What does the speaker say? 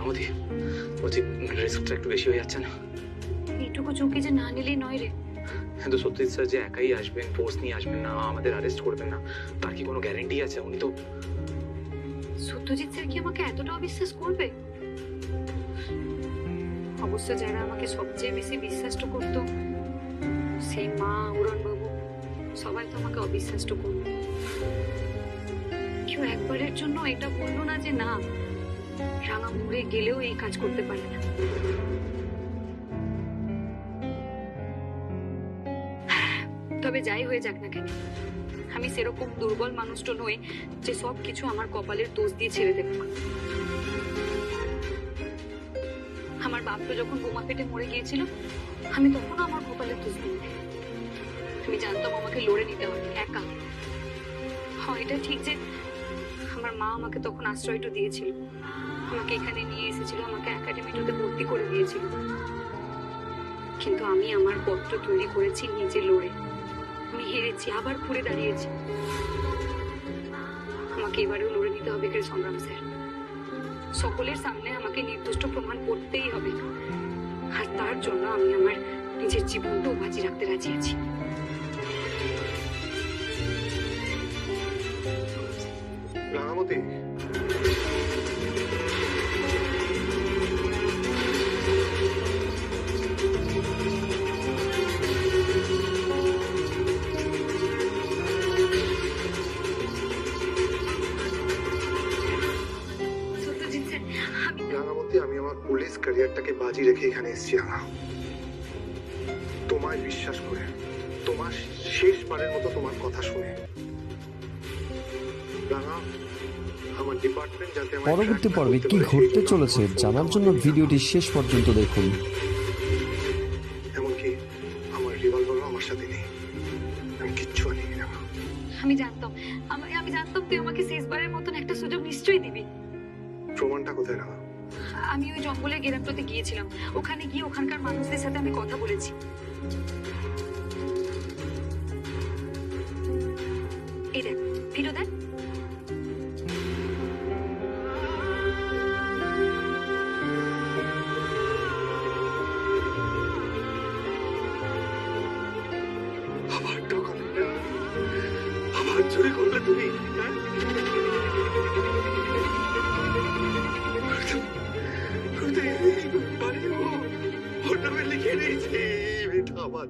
রাঙামতি, বলছি রিস্কটা একটু বেশি হয়ে যাচ্ছে না? এইটুকু ঝুঁকি যে না নিলেই নয় রে। কিন্তু সত্যজিৎ স্যার যে একাই আসবেন, ফোর্স নিয়ে আসবেন না, আমাদের অ্যারেস্ট করবেন না, তার কি কোনো গ্যারেন্টি আছে? উনি তো সত্যজিৎ স্যার কি আমাকে এতটা অবিশ্বাস করবে? অবশ্য যারা আমাকে সবচেয়ে বেশি বিশ্বাসটা করতো, সেই মা, উড়নবাবু, সবাই তো আমাকে অবিশ্বাসটা করলো। কেউ একবারের জন্য এটা বললো না যে না, রাঙা মরে গেলেও এই কাজ করতে পারে না। তবে যাই হয়ে যাক না কেন, আমি সেরকম দুর্বল মানুষটা নই যে সব কিছু আমার কপালের দোষ দিয়ে ছেড়ে দেব। আমার বাপ তো যখন বোমা পেটে মরে গিয়েছিল, আমি তখনও আমার কপালের দোষ দিই। আমি জানতাম আমাকে লড়ে নিতে হবে একা। হ্যাঁ, এটা ঠিক যে আমার মা আমাকে তখন আশ্রয়টা দিয়েছিল, আমাকে এখানে নিয়ে এসেছিল, আমাকে একাডেমিটাতে ভর্তি করে দিয়েছিল। কিন্তু আমি আমার পথটা তৈরি করেছি নিজে লড়ে। আমি হেরেছি, আবার ঘুরে দাঁড়িয়েছি। আমাকে এবারেও লড়ে নিতে হবে সংগ্রাম স্যার। সকলের সামনে আমাকে নির্দোষ প্রমাণ করতেই হবে, আর তার জন্য আমি আমার নিজের জীবনটাও বাজি রাখতে রাজি আছি। রাঙামতি, রাঙামতি, আমি আমার পুলিশ ক্যারিয়ারটাকে বাজি রেখে এখানে এসেছি। তোমায় বিশ্বাস করে, তোমার শেষবারের মতো তোমার কথা শুনে। রাঙা, আমার ডিপার্টমেন্ট যাতে পরবর্তী পর্বে কি ঘটতে চলেছে জানার জন্য ভিডিওটি শেষ পর্যন্ত দেখুন। এমনকি আমার রিভলভারও আমার সাথে নেই, আমি কিচ্ছু আনিনি। রাঙা, আমি জানতাম তুই আমাকে শেষবারের মতন একটা সুযোগ নিশ্চয়ই দিবি। প্রমাণটা কোথায়? রাঙা, আমি ওই জঙ্গলের গেরামটাতে গিয়েছিলাম, ওখানে গিয়ে ওখানকার মানুষদের সাথে আমি কথা বলেছি। এই দেখ, ভিডিও দেখ। আবার টাকা আবার চুরি করলে তুমি? ওর নামে লিখে দিয়েছি, এটা আমার।